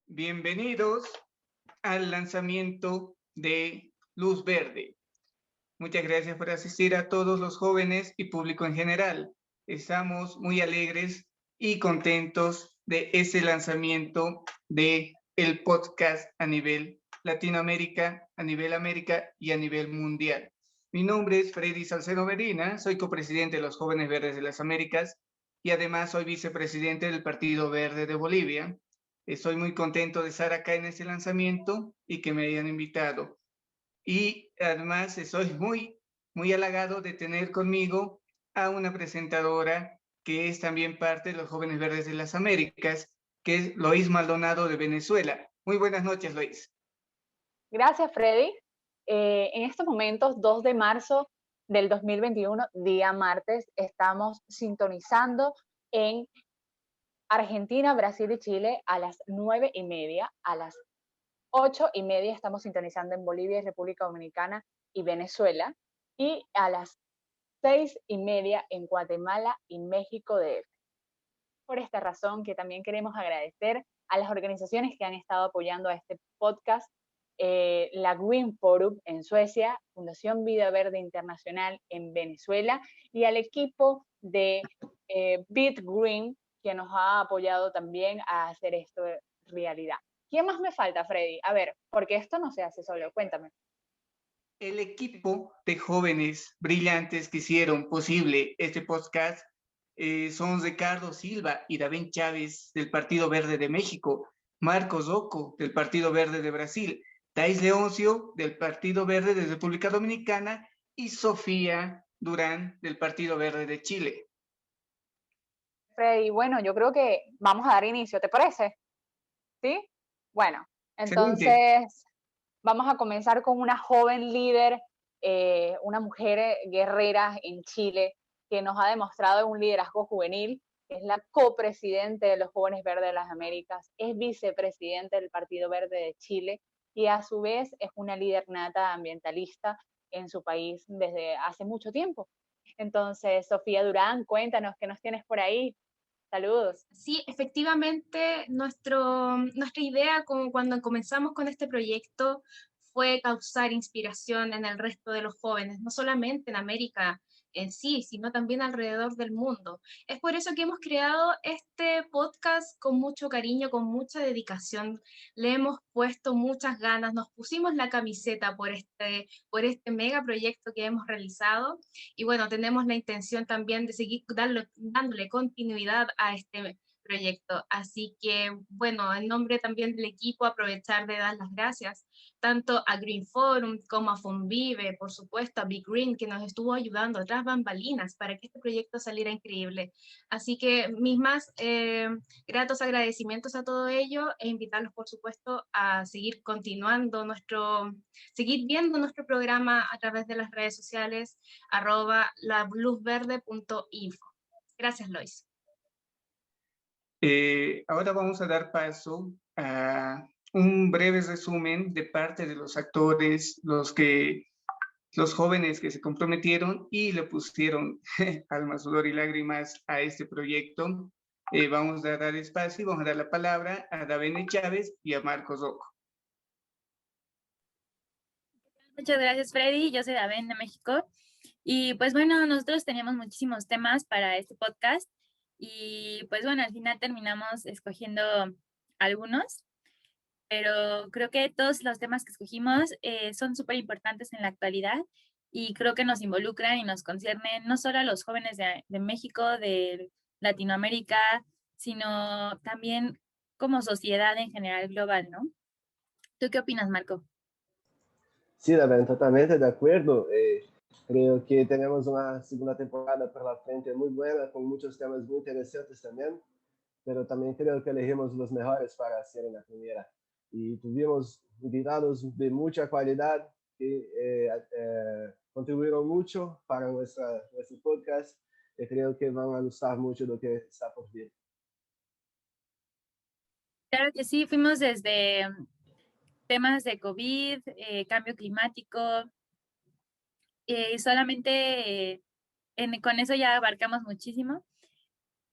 Bienvenidos al lanzamiento de Luz Verde. Muchas gracias por asistir a todos los jóvenes y público en general. Estamos muy alegres y contentos de ese lanzamiento de el podcast a nivel Latinoamérica, a nivel América y a nivel mundial. Mi nombre es Freddy Salcedo Medina, soy copresidente de los Jóvenes Verdes de las Américas y además soy vicepresidente del Partido Verde de Bolivia. Estoy muy contento de estar acá en este lanzamiento y que me hayan invitado. Y además estoy muy halagado de tener conmigo a una presentadora que es también parte de los Jóvenes Verdes de las Américas, que es Lois Maldonado de Venezuela. Muy buenas noches, Lois. Gracias, Freddy. En estos momentos, 2 de marzo del 2021, día martes, estamos sintonizando en Argentina, Brasil y Chile a las 9:30. A las 8:30 estamos sintonizando en Bolivia, República Dominicana y Venezuela. Y a las 6:30 en Guatemala y México DF. Por esta razón que también queremos agradecer a las organizaciones que han estado apoyando a este podcast, la Green Forum en Suecia, Fundación Vida Verde Internacional en Venezuela y al equipo de Beat Green, que nos ha apoyado también a hacer esto realidad. ¿Quién más me falta, Freddy? A ver, porque esto no se hace solo, cuéntame. El equipo de jóvenes brillantes que hicieron posible este podcast son Ricardo Silva y David Chávez del Partido Verde de México, Marcos Rocco del Partido Verde de Brasil, Thais Leoncio del Partido Verde de República Dominicana y Sofía Durán del Partido Verde de Chile. Freddy, bueno, yo creo que vamos a dar inicio, ¿te parece? ¿Sí? Bueno, Excelente. entonces vamos a comenzar con una joven líder, una mujer guerrera en Chile que nos ha demostrado un liderazgo juvenil. Es la copresidente de los Jóvenes Verdes de las Américas, es vicepresidente del Partido Verde de Chile y a su vez es una líder nata ambientalista en su país desde hace mucho tiempo. Entonces, Sofía Durán, cuéntanos qué nos tienes por ahí. Saludos. Sí, efectivamente, nuestra idea cuando comenzamos con este proyecto fue causar inspiración en el resto de los jóvenes, no solamente en América en sí, sino también alrededor del mundo. Es por eso que hemos creado este podcast con mucho cariño, con mucha dedicación. Le hemos puesto muchas ganas, nos pusimos la camiseta por este mega proyecto que hemos realizado. Y bueno, tenemos la intención también de seguir dándole continuidad a este proyecto. Así que, bueno, en nombre también del equipo, aprovechar de dar las gracias tanto a Green Forum como a Fonvive, por supuesto, a Big Green, que nos estuvo ayudando tras bambalinas para que este proyecto saliera increíble. Así que mis más gratos agradecimientos a todo ello e invitarlos, por supuesto, a seguir continuando seguir viendo nuestro programa a través de las redes sociales, @laluzverde.info. Gracias, Lois. Ahora vamos a dar paso a un breve resumen de parte de los actores, los jóvenes que se comprometieron y le pusieron alma, sudor y lágrimas a este proyecto. Vamos a dar espacio y vamos a dar la palabra a David Chávez y a Marcos Rocco. Muchas gracias, Freddy. Yo soy Daven de México. Y pues bueno, nosotros teníamos muchísimos temas para este podcast y pues bueno, al final terminamos escogiendo algunos, pero creo que todos los temas que escogimos son súper importantes en la actualidad y creo que nos involucran y nos conciernen no solo a los jóvenes de México, de Latinoamérica, sino también como sociedad en general global, ¿no? ¿Tú qué opinas, Marco? Sí, David, totalmente de acuerdo. Creo que tenemos una segunda temporada por la frente muy buena, con muchos temas muy interesantes también, pero también creo que elegimos los mejores para hacer en la primera. Y tuvimos invitados de mucha calidad que contribuyeron mucho para nuestro podcast y creo que van a gustar mucho lo que está por vir. Claro que sí, fuimos desde temas de COVID, cambio climático, solamente con eso ya abarcamos muchísimo.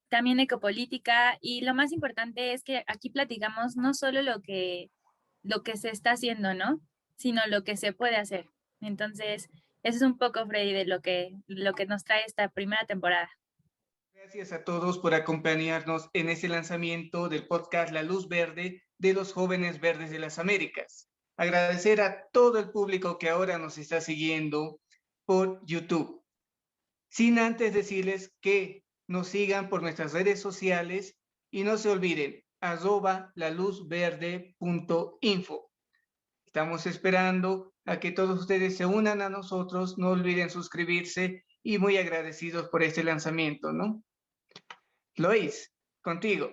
también ecopolítica, y lo más importante es que aquí platicamos no solo lo que se está haciendo, ¿no? Sino lo que se puede hacer. Entonces, eso es un poco, Freddy, de lo que nos trae esta primera temporada. Gracias a todos por acompañarnos en este lanzamiento del podcast La Luz Verde de los Jóvenes Verdes de las Américas. Agradecer a todo el público que ahora nos está siguiendo por YouTube. Sin antes decirles que nos sigan por nuestras redes sociales y no se olviden, @laluzverde.info. Estamos esperando a que todos ustedes se unan a nosotros, no olviden suscribirse y muy agradecidos por este lanzamiento, ¿no? Lois, contigo.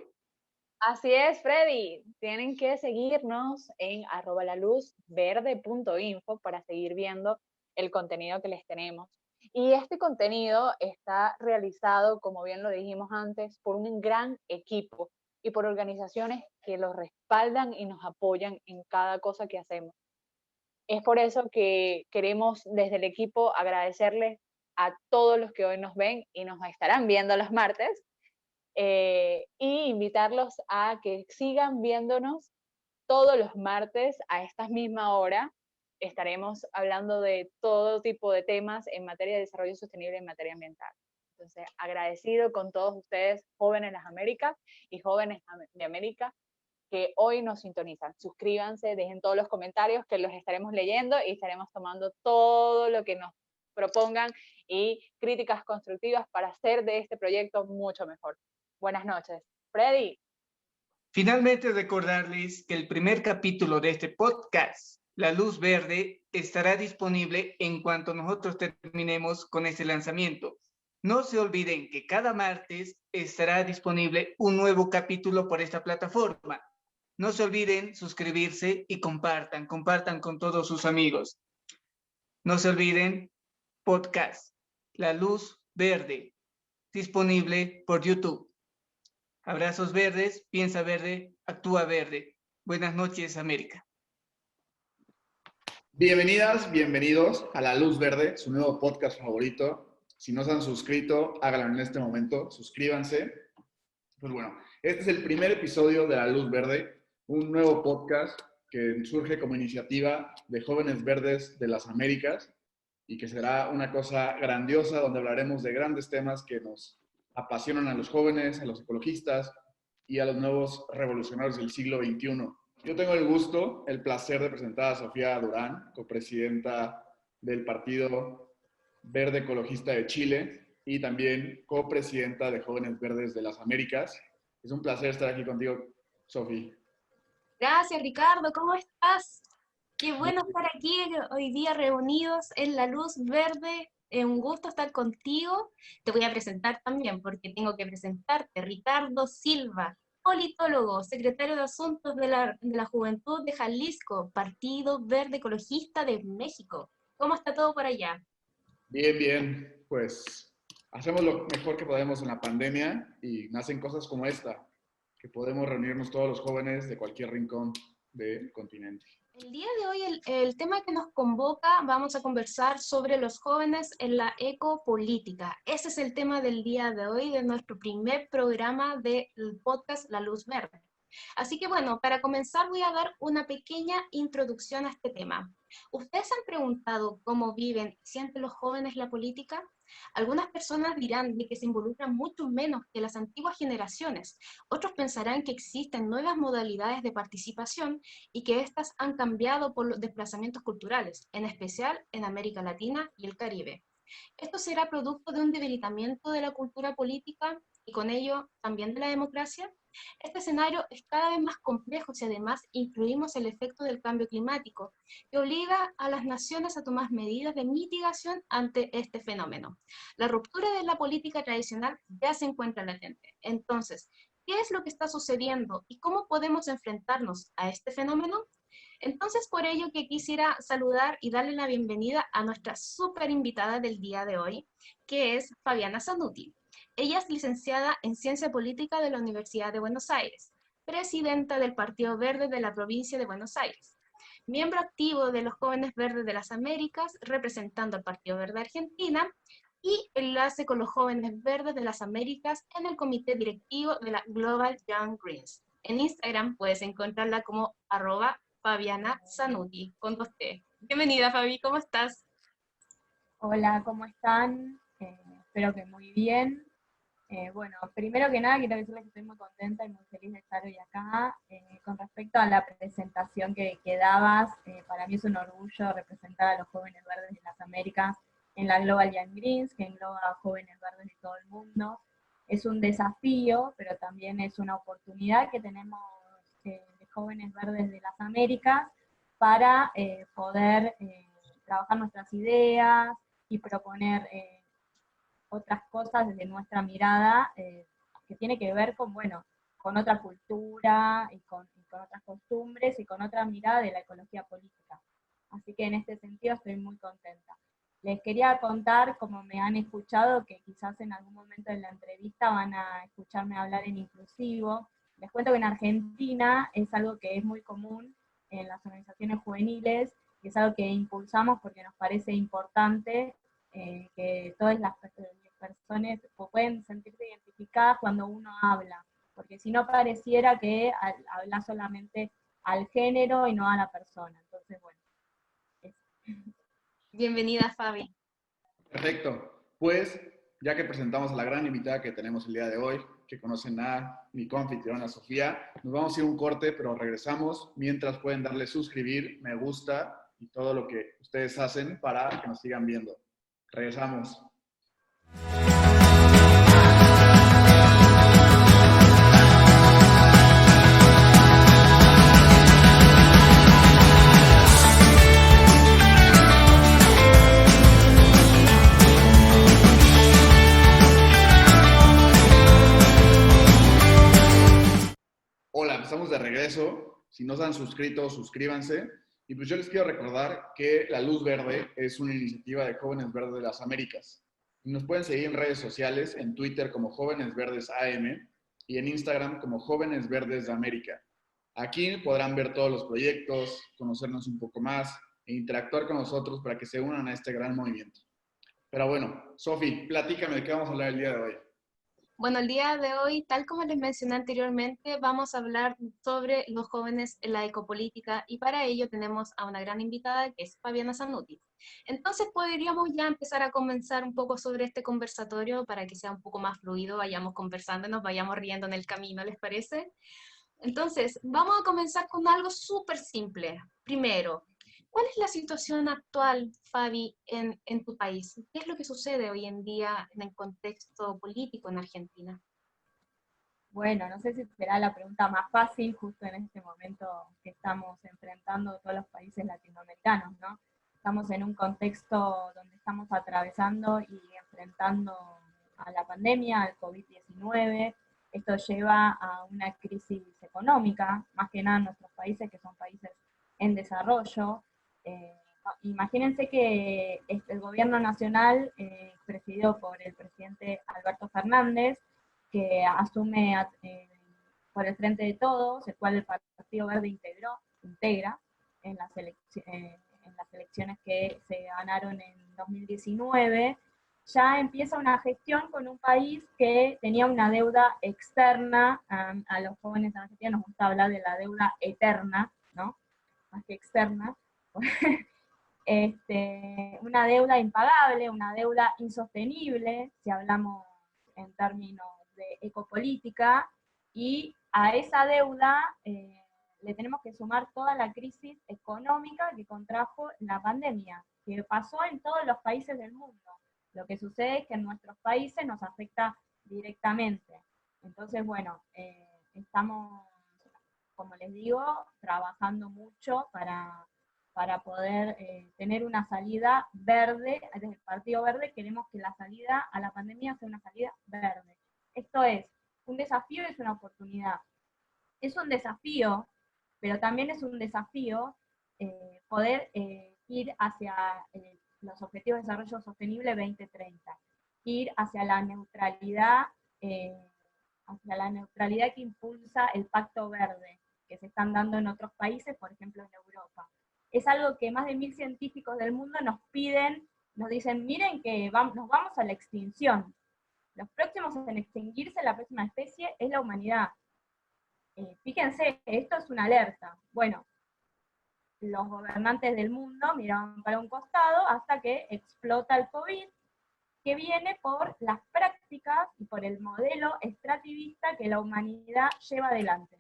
Así es, Freddy. Tienen que seguirnos en @laluzverde.info para seguir viendo el contenido que les tenemos. Y este contenido está realizado, como bien lo dijimos antes, por un gran equipo y por organizaciones que los respaldan y nos apoyan en cada cosa que hacemos. Es por eso que queremos desde el equipo agradecerles a todos los que hoy nos ven y nos estarán viendo los martes, y invitarlos a que sigan viéndonos todos los martes a esta misma hora. Estaremos hablando de todo tipo de temas en materia de desarrollo sostenible y en materia ambiental. Entonces, agradecido con todos ustedes, jóvenes de las Américas y jóvenes de América, que hoy nos sintonizan. Suscríbanse, dejen todos los comentarios que los estaremos leyendo y estaremos tomando todo lo que nos propongan y críticas constructivas para hacer de este proyecto mucho mejor. Buenas noches. Freddy. Finalmente recordarles que el primer capítulo de este podcast, La Luz Verde, estará disponible en cuanto nosotros terminemos con este lanzamiento. No se olviden que cada martes estará disponible un nuevo capítulo por esta plataforma. No se olviden suscribirse y compartan con todos sus amigos. No se olviden, podcast, La Luz Verde, disponible por YouTube. Abrazos verdes, piensa verde, actúa verde. Buenas noches, América. Bienvenidas, bienvenidos a La Luz Verde, su nuevo podcast favorito. Si no se han suscrito, háganlo en este momento, suscríbanse. Pues bueno, este es el primer episodio de La Luz Verde, un nuevo podcast que surge como iniciativa de Jóvenes Verdes de las Américas y que será una cosa grandiosa donde hablaremos de grandes temas que nos apasionan a los jóvenes, a los ecologistas y a los nuevos revolucionarios del siglo XXI. Yo tengo el gusto, el placer de presentar a Sofía Durán, copresidenta del Partido Verde Ecologista de Chile y también copresidenta de Jóvenes Verdes de las Américas. Es un placer estar aquí contigo, Sofía. Gracias, Ricardo. ¿Cómo estás? Qué bueno estar aquí hoy día reunidos en La Luz Verde. Es un gusto estar contigo. Te voy a presentar también, porque tengo que presentarte. Ricardo Silva, politólogo, secretario de Asuntos de la Juventud de Jalisco, Partido Verde Ecologista de México. ¿Cómo está todo por allá? Bien, bien. Pues hacemos lo mejor que podemos en la pandemia y nacen cosas como esta, que podemos reunirnos todos los jóvenes de cualquier rincón del continente. El día de hoy, el tema que nos convoca, vamos a conversar sobre los jóvenes en la ecopolítica. Ese es el tema del día de hoy, de nuestro primer programa del podcast La Luz Verde. Así que bueno, para comenzar voy a dar una pequeña introducción a este tema. ¿Ustedes han preguntado cómo viven y sienten los jóvenes la política? Algunas personas dirán de que se involucran mucho menos que las antiguas generaciones. Otros pensarán que existen nuevas modalidades de participación y que éstas han cambiado por los desplazamientos culturales, en especial en América Latina y el Caribe. ¿Esto será producto de un debilitamiento de la cultura política y con ello también de la democracia? Este escenario es cada vez más complejo si además incluimos el efecto del cambio climático, que obliga a las naciones a tomar medidas de mitigación ante este fenómeno. La ruptura de la política tradicional ya se encuentra latente. Entonces, ¿qué es lo que está sucediendo y cómo podemos enfrentarnos a este fenómeno? Entonces, por ello que quisiera saludar y darle la bienvenida a nuestra súper invitada del día de hoy, que es Fabiana Zanuti. Ella es licenciada en Ciencia Política de la Universidad de Buenos Aires, presidenta del Partido Verde de la provincia de Buenos Aires, miembro activo de los Jóvenes Verdes de las Américas, representando al Partido Verde Argentina, y enlace con los jóvenes verdes de las Américas en el comité directivo de la Global Young Greens. En Instagram puedes encontrarla como @FabianaZanuti, con 2T. Bienvenida, Fabi, ¿cómo estás? Hola, ¿cómo están? Espero que muy bien. Bueno, primero que nada quiero decirles que estoy muy contenta y muy feliz de estar hoy acá. Con respecto a la presentación que dabas, para mí es un orgullo representar a los jóvenes verdes de las Américas en la Global Young Greens, que engloba a jóvenes verdes de todo el mundo. Es un desafío, pero también es una oportunidad que tenemos de jóvenes verdes de las Américas para poder trabajar nuestras ideas y proponer otras cosas desde nuestra mirada que tiene que ver con, bueno, con otra cultura y con otras costumbres y con otra mirada de la ecología política. Así que en este sentido estoy muy contenta. Les quería contar, como me han escuchado, que quizás en algún momento de la entrevista van a escucharme hablar en inclusivo. Les cuento que en Argentina es algo que es muy común en las organizaciones juveniles, y es algo que impulsamos porque nos parece importante que todas las personas pueden sentirse identificadas cuando uno habla, porque si no pareciera que habla solamente al género y no a la persona. Entonces, bueno. Bienvenida, Fabi. Perfecto. Pues, ya que presentamos a la gran invitada que tenemos el día de hoy, que conocen a mi confitriona Sofía, nos vamos a ir a un corte, pero regresamos. Mientras pueden darle suscribir, me gusta y todo lo que ustedes hacen para que nos sigan viendo. Regresamos. Hola, estamos de regreso. Si no se han suscrito, suscríbanse. Y pues yo les quiero recordar que La Luz Verde es una iniciativa de Jóvenes Verdes de las Américas. Y nos pueden seguir en redes sociales, en Twitter como Jóvenes Verdes AM y en Instagram como Jóvenes Verdes de América. Aquí podrán ver todos los proyectos, conocernos un poco más e interactuar con nosotros para que se unan a este gran movimiento. Pero bueno, Sofi, platícame de qué vamos a hablar el día de hoy. Bueno, el día de hoy, tal como les mencioné anteriormente, vamos a hablar sobre los jóvenes en la ecopolítica y para ello tenemos a una gran invitada que es Fabiana Zanuti. Entonces podríamos ya empezar a comenzar un poco sobre este conversatorio para que sea un poco más fluido, vayamos conversando, nos vayamos riendo en el camino, ¿les parece? Entonces, vamos a comenzar con algo súper simple. Primero, ¿cuál es la situación actual, Fabi, en tu país? ¿Qué es lo que sucede hoy en día en el contexto político en Argentina? Bueno, no sé si será la pregunta más fácil justo en este momento que estamos enfrentando todos los países latinoamericanos, ¿no? Estamos en un contexto donde estamos atravesando y enfrentando a la pandemia, al COVID-19. Esto lleva a una crisis económica, más que nada en nuestros países, que son países en desarrollo. Imagínense que el gobierno nacional, presidido por el presidente Alberto Fernández, que asume por el Frente de Todos, el cual el Partido Verde integra en las elecciones que se ganaron en 2019, ya empieza una gestión con un país que tenía una deuda externa. A los jóvenes en Argentina nos gusta hablar de la deuda eterna, ¿no? Más que externa. Una deuda impagable, una deuda insostenible, si hablamos en términos de ecopolítica, y a esa deuda le tenemos que sumar toda la crisis económica que contrajo la pandemia, que pasó en todos los países del mundo. Lo que sucede es que en nuestros países nos afecta directamente. Entonces, bueno, estamos, como les digo, trabajando mucho para poder tener una salida verde. Desde el Partido Verde queremos que la salida a la pandemia sea una salida verde. Esto es un desafío y es una oportunidad. Es un desafío, pero también es un desafío poder ir hacia los Objetivos de Desarrollo Sostenible 2030, ir hacia la neutralidad que impulsa el Pacto Verde, que se están dando en otros países, por ejemplo en Europa. Es algo que más de 1000 científicos del mundo nos piden nos dicen, miren que nos vamos a la extinción. Los próximos en extinguirse, la próxima especie es la humanidad. Fíjense, esto es una alerta. Bueno, los gobernantes del mundo miraban para un costado hasta que explota el COVID, que viene por las prácticas y por el modelo extractivista que la humanidad lleva adelante.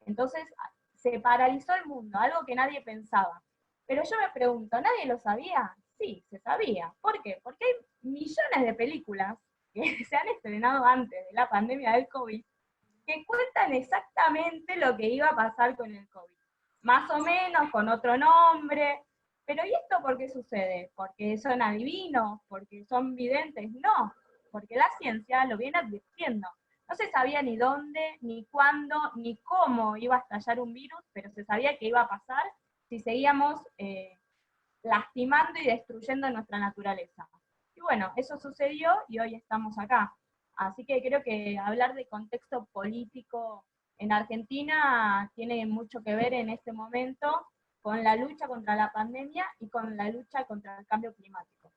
Entonces, se paralizó el mundo, algo que nadie pensaba. Pero yo me pregunto, ¿nadie lo sabía? Sí, se sabía. ¿Por qué? Porque hay millones de películas que se han estrenado antes de la pandemia del COVID que cuentan exactamente lo que iba a pasar con el COVID. Más o menos, con otro nombre. Pero ¿y esto por qué sucede? ¿Porque son adivinos? ¿Porque son videntes? No, porque la ciencia lo viene advirtiendo. No se sabía ni dónde, ni cuándo, ni cómo iba a estallar un virus, pero se sabía que iba a pasar si seguíamos lastimando y destruyendo nuestra naturaleza. Y bueno, eso sucedió y hoy estamos acá. Así que creo que hablar de contexto político en Argentina tiene mucho que ver en este momento con la lucha contra la pandemia y con la lucha contra el cambio climático.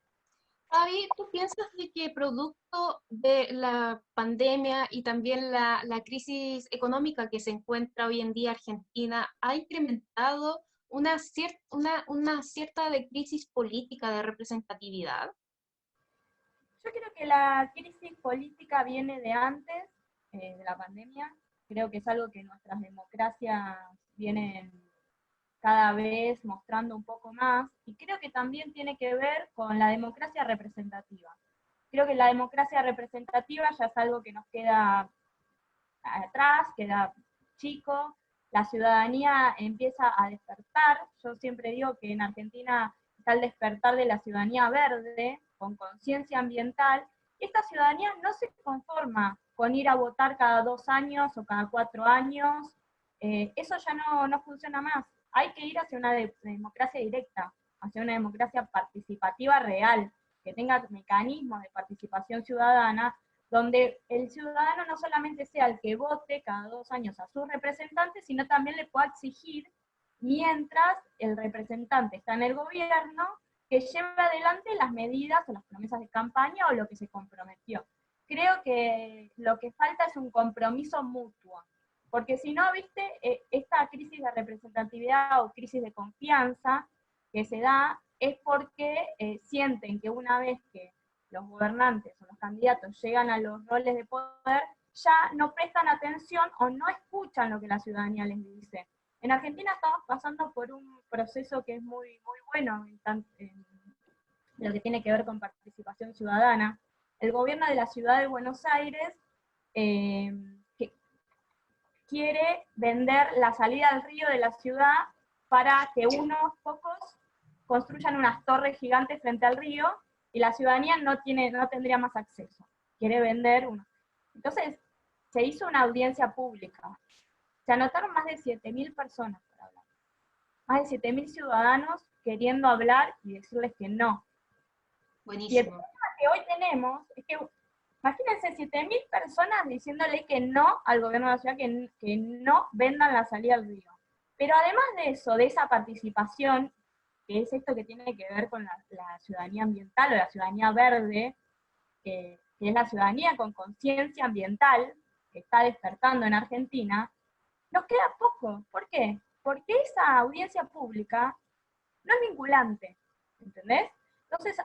Javi, ¿tú piensas de que producto de la pandemia y también la crisis económica que se encuentra hoy en día Argentina ha incrementado una cierta de crisis política de representatividad? Yo creo que la crisis política viene de antes de la pandemia. Creo que es algo que nuestras democracias vienen cada vez mostrando un poco más, y creo que también tiene que ver con la democracia representativa. Creo que la democracia representativa ya es algo que nos queda atrás, queda chico, la ciudadanía empieza a despertar. Yo siempre digo que en Argentina está el despertar de la ciudadanía verde, con conciencia ambiental, y esta ciudadanía no se conforma con ir a votar cada 2 años o cada 4 años, eso ya no funciona más. Hay que ir hacia una democracia directa, hacia una democracia participativa real, que tenga mecanismos de participación ciudadana, donde el ciudadano no solamente sea el que vote cada 2 años a sus representantes, sino también le pueda exigir, mientras el representante está en el gobierno, que lleve adelante las medidas o las promesas de campaña o lo que se comprometió. Creo que lo que falta es un compromiso mutuo. Porque si no, viste, esta crisis de representatividad o crisis de confianza que se da es porque sienten que una vez que los gobernantes o los candidatos llegan a los roles de poder, ya no prestan atención o no escuchan lo que la ciudadanía les dice. En Argentina estamos pasando por un proceso que es muy bueno en lo que tiene que ver con participación ciudadana. El gobierno de la ciudad de Buenos Aires quiere vender la salida al río de la ciudad para que unos pocos construyan unas torres gigantes frente al río y la ciudadanía no tendría más acceso. Quiere vender uno. Entonces, se hizo una audiencia pública. Se anotaron más de 7.000 personas para hablar. Más de 7.000 ciudadanos queriendo hablar y decirles que no. Buenísimo. Y el problema que hoy tenemos es que imagínense 7.000 personas diciéndole que no al gobierno de la ciudad, que no vendan la salida al río. Pero además de eso, de esa participación, que es esto que tiene que ver con la ciudadanía ambiental o la ciudadanía verde, que es la ciudadanía con conciencia ambiental, que está despertando en Argentina, nos queda poco. ¿Por qué? Porque esa audiencia pública no es vinculante, ¿entendés? Entonces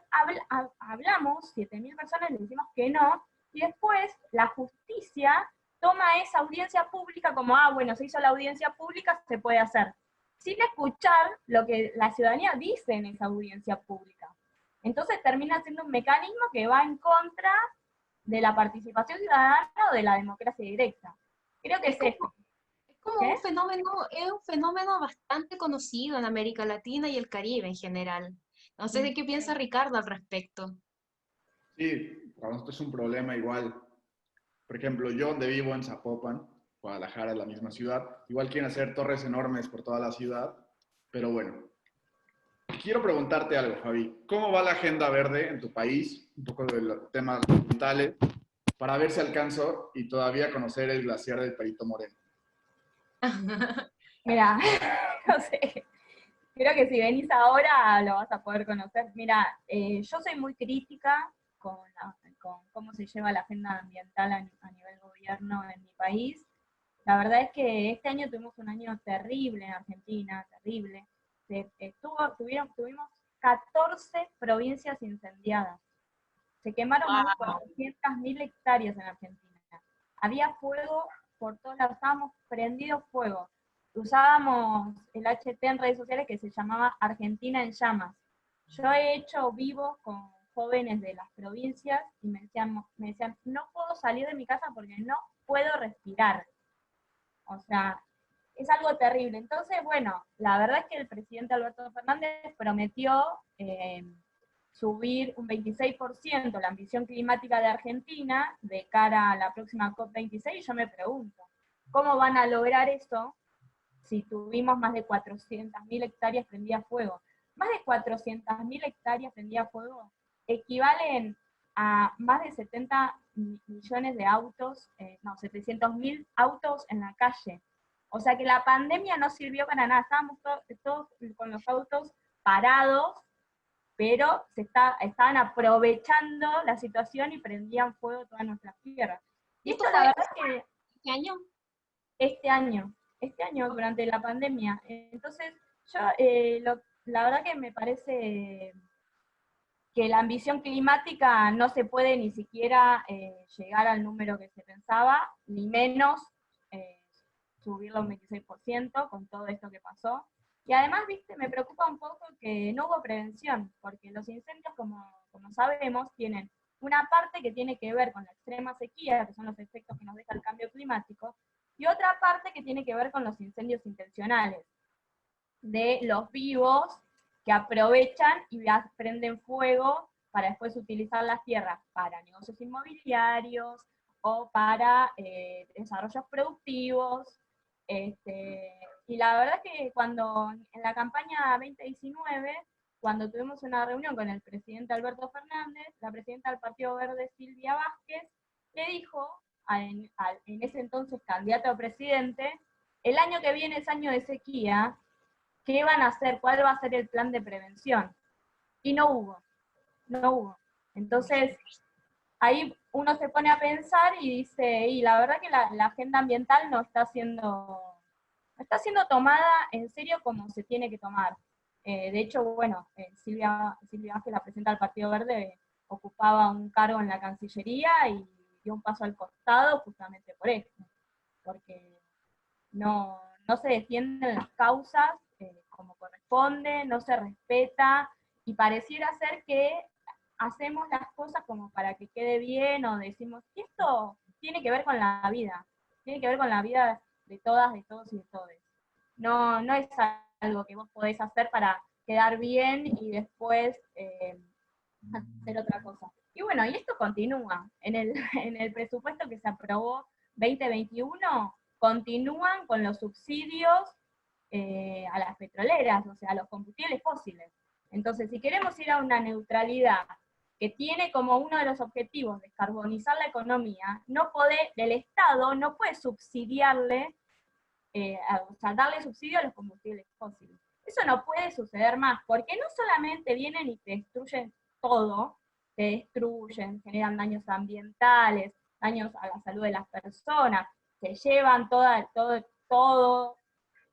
hablamos, 7.000 personas, le decimos que no, y después la justicia toma esa audiencia pública como, bueno, se hizo la audiencia pública, se puede hacer, sin escuchar lo que la ciudadanía dice en esa audiencia pública. Entonces termina siendo un mecanismo que va en contra de la participación ciudadana o de la democracia directa. Creo que es esto. Es como un fenómeno bastante conocido en América Latina y el Caribe en general. No sé de qué piensa Ricardo al respecto. Sí, para nosotros es un problema igual. Por ejemplo, yo donde vivo en Zapopan, Guadalajara es la misma ciudad, igual quieren hacer torres enormes por toda la ciudad, pero bueno. Quiero preguntarte algo, Javi. ¿Cómo va la agenda verde en tu país? Un poco de los temas ambientales, para ver si alcanzo y todavía conocer el glaciar del Perito Moreno. Mira, no sé. Creo que si venís ahora lo vas a poder conocer. Mira, yo soy muy crítica con cómo se lleva la agenda ambiental a nivel gobierno en mi país. La verdad es que este año tuvimos un año terrible en Argentina, terrible. Tuvimos 14 provincias incendiadas. Se quemaron más de 400.000 hectáreas en Argentina. Había fuego por todos lados, estábamos prendidos fuego. Usábamos el HT en redes sociales que se llamaba Argentina en Llamas. Yo he hecho vivos con jóvenes de las provincias y me decían, no puedo salir de mi casa porque no puedo respirar. O sea, es algo terrible. Entonces, bueno, la verdad es que el presidente Alberto Fernández prometió subir un 26% la ambición climática de Argentina de cara a la próxima COP26, y yo me pregunto, ¿cómo van a lograr eso si tuvimos más de 400.000 hectáreas prendidas a fuego? Más de 400.000 hectáreas prendidas a fuego equivalen a más de 70 millones de autos, 700.000 autos en la calle. O sea que la pandemia no sirvió para nada, estábamos todos con los autos parados, pero estaban aprovechando la situación y prendían fuego todas nuestras tierras. Y esto la verdad es que... ¿Este año? Este año, durante la pandemia. Entonces, yo, la verdad que me parece que la ambición climática no se puede ni siquiera llegar al número que se pensaba, ni menos subirlo un 26% con todo esto que pasó. Y además, viste, me preocupa un poco que no hubo prevención, porque los incendios, como sabemos, tienen una parte que tiene que ver con la extrema sequía, que son los efectos que nos deja el cambio climático, y otra parte que tiene que ver con los incendios intencionales, de los vivos que aprovechan y prenden fuego para después utilizar las tierras para negocios inmobiliarios o para desarrollos productivos. Y la verdad es que cuando en la campaña 2019, cuando tuvimos una reunión con el presidente Alberto Fernández, la presidenta del Partido Verde, Silvia Vázquez, le dijo en ese entonces candidato a presidente, el año que viene es año de sequía, ¿qué van a hacer? ¿Cuál va a ser el plan de prevención? Y no hubo. Entonces, ahí uno se pone a pensar y dice, y la verdad que la agenda ambiental no está siendo tomada en serio como se tiene que tomar. De hecho, bueno, Silvia Vázquez, la presidenta del Partido Verde, ocupaba un cargo en la Cancillería y dio un paso al costado justamente por esto, porque no se defienden las causas como corresponde, no se respeta, y pareciera ser que hacemos las cosas como para que quede bien, o decimos, y esto tiene que ver con la vida, tiene que ver con la vida de todas, de todos y de todos. No es algo que vos podés hacer para quedar bien y después hacer otra cosa. Y bueno, y esto continúa. En el presupuesto que se aprobó 2021, continúan con los subsidios a las petroleras, o sea, a los combustibles fósiles. Entonces, si queremos ir a una neutralidad que tiene como uno de los objetivos descarbonizar la economía, el Estado no puede subsidiarle, o sea, darle subsidio a los combustibles fósiles. Eso no puede suceder más, porque no solamente vienen y te destruyen todo, te destruyen, generan daños ambientales, daños a la salud de las personas, se llevan todo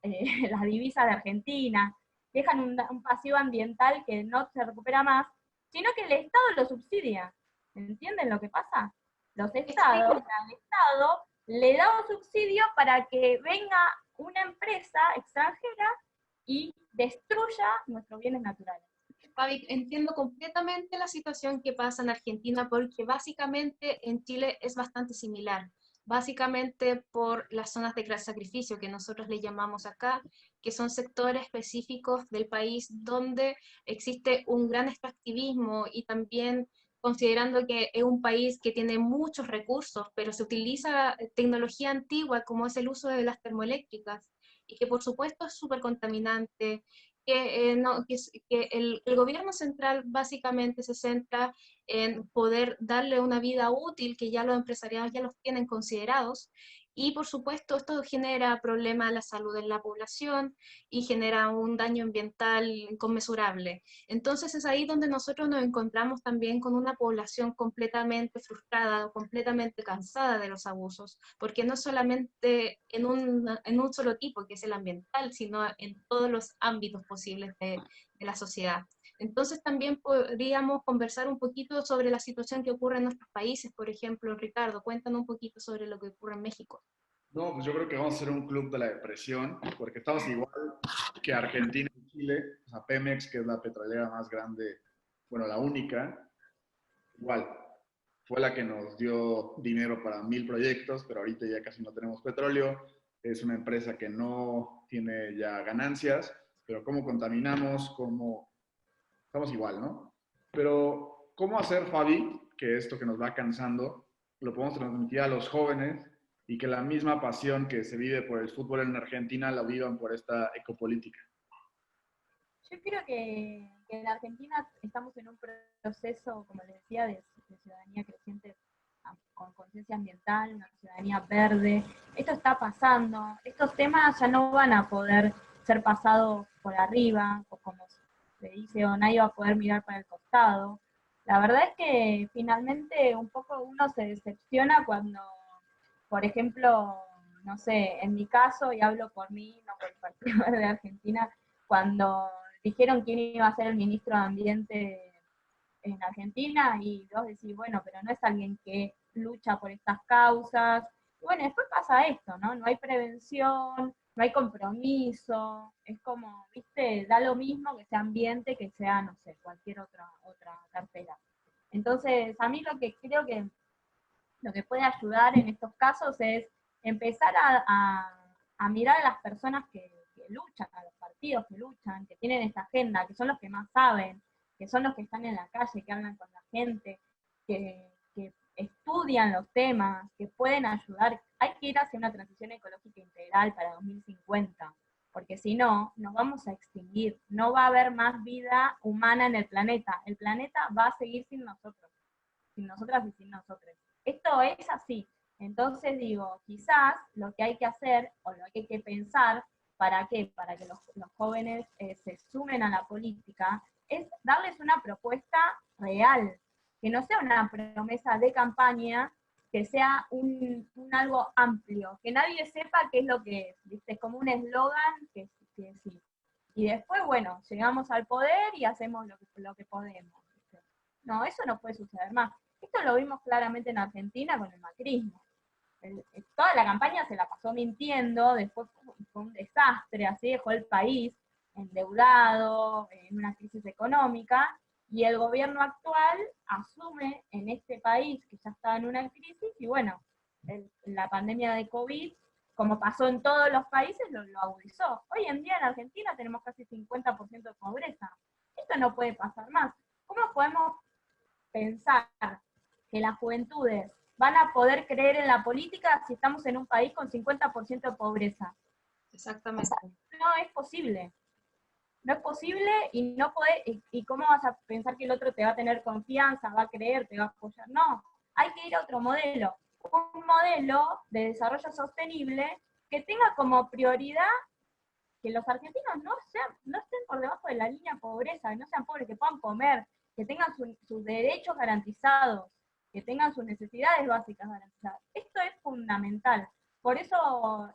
las divisas de Argentina, dejan un pasivo ambiental que no se recupera más, sino que el Estado lo subsidia. ¿Entienden lo que pasa? El Estado le da un subsidio para que venga una empresa extranjera y destruya nuestros bienes naturales. Fabi, entiendo completamente la situación que pasa en Argentina, porque básicamente en Chile es bastante similar. Básicamente por las zonas de sacrificio que nosotros le llamamos acá, que son sectores específicos del país donde existe un gran extractivismo, y también considerando que es un país que tiene muchos recursos, pero se utiliza tecnología antigua como es el uso de las termoeléctricas, y que por supuesto es súper contaminante, que el gobierno central básicamente se centra en poder darle una vida útil, que ya los empresariados ya los tienen considerados, Y por supuesto esto genera problemas a la salud en la población y genera un daño ambiental inconmensurable. Entonces es ahí donde nosotros nos encontramos también con una población completamente frustrada, completamente cansada de los abusos, porque no solamente en un solo tipo, que es el ambiental, sino en todos los ámbitos posibles de la sociedad. Entonces también podríamos conversar un poquito sobre la situación que ocurre en nuestros países. Por ejemplo, Ricardo, cuéntanos un poquito sobre lo que ocurre en México. No, pues yo creo que vamos a ser un club de la depresión, porque estamos igual que Argentina y Chile. O sea, Pemex, que es la petrolera más grande, bueno, la única, igual, fue la que nos dio dinero para 1000 proyectos, pero ahorita ya casi no tenemos petróleo. Es una empresa que no tiene ya ganancias, pero cómo contaminamos, cómo estamos igual, ¿no? Pero, ¿cómo hacer, Fabi, que esto que nos va cansando lo podemos transmitir a los jóvenes y que la misma pasión que se vive por el fútbol en Argentina la vivan por esta ecopolítica? Yo creo que en Argentina estamos en un proceso, como les decía, de ciudadanía creciente con conciencia ambiental, una ciudadanía verde. Esto está pasando. Estos temas ya no van a poder ser pasados por arriba, o como se dice, o nadie va a poder mirar para el costado. La verdad es que finalmente un poco uno se decepciona cuando, por ejemplo, no sé, en mi caso, y hablo por mí, no por el Partido Verde de Argentina, cuando dijeron quién iba a ser el ministro de Ambiente en Argentina, y vos decís, bueno, pero no es alguien que lucha por estas causas. Y bueno, después pasa esto, ¿no? No hay prevención, no hay compromiso, es como, viste, da lo mismo que sea ambiente que sea, no sé, cualquier otra cartera. Entonces, a mí lo que creo que lo que puede ayudar en estos casos es empezar a mirar a las personas que luchan, a los partidos que luchan, que tienen esta agenda, que son los que más saben, que son los que están en la calle, que hablan con la gente, que estudian los temas, que pueden ayudar. Hay que ir hacia una transición ecológica integral para 2050, porque si no, nos vamos a extinguir. No va a haber más vida humana en el planeta. El planeta va a seguir sin nosotros, sin nosotras y sin nosotros. Esto es así. Entonces digo, quizás lo que hay que hacer, o lo que hay que pensar, ¿para qué? Para que los jóvenes se sumen a la política, es darles una propuesta real, que no sea una promesa de campaña, que sea un algo amplio, que nadie sepa qué es lo que es, ¿viste? Es como un eslogan que sí. Y después, bueno, llegamos al poder y hacemos lo que podemos, ¿viste? No, eso no puede suceder más. Esto lo vimos claramente en Argentina con el macrismo. Toda la campaña se la pasó mintiendo, después fue un desastre, así dejó el país endeudado, en una crisis económica, y el gobierno actual asume en este país que ya estaba en una crisis, y bueno, la pandemia de COVID, como pasó en todos los países, lo agudizó. Hoy en día en Argentina tenemos casi 50% de pobreza. Esto no puede pasar más. ¿Cómo podemos pensar que las juventudes van a poder creer en la política si estamos en un país con 50% de pobreza? Exactamente. No es posible. No es posible y no podés, y cómo vas a pensar que el otro te va a tener confianza, va a creer, te va a apoyar. No, hay que ir a otro modelo. Un modelo de desarrollo sostenible que tenga como prioridad que los argentinos no estén por debajo de la línea de pobreza, que no sean pobres, que puedan comer, que tengan sus derechos garantizados, que tengan sus necesidades básicas garantizadas. Esto es fundamental. Por eso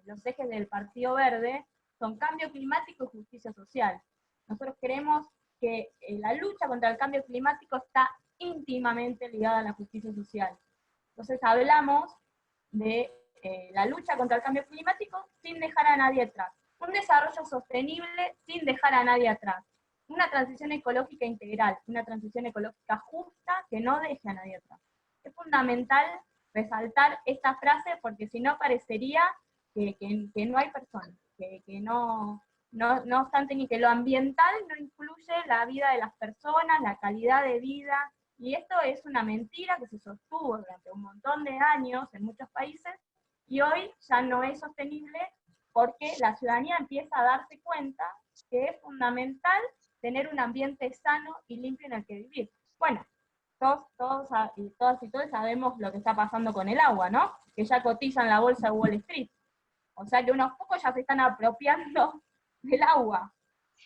los ejes del Partido Verde son cambio climático y justicia social. Nosotros creemos que la lucha contra el cambio climático está íntimamente ligada a la justicia social. Entonces hablamos de la lucha contra el cambio climático sin dejar a nadie atrás. Un desarrollo sostenible sin dejar a nadie atrás. Una transición ecológica integral, una transición ecológica justa que no deje a nadie atrás. Es fundamental resaltar esta frase porque si no parecería que no hay personas, que no obstante ni que lo ambiental no incluye la vida de las personas, la calidad de vida, y esto es una mentira que se sostuvo durante un montón de años en muchos países, y hoy ya no es sostenible porque la ciudadanía empieza a darse cuenta que es fundamental tener un ambiente sano y limpio en el que vivir. Bueno, y todas sabemos lo que está pasando con el agua, ¿no? Que ya cotiza en la bolsa de Wall Street. O sea que unos pocos ya se están apropiando del agua.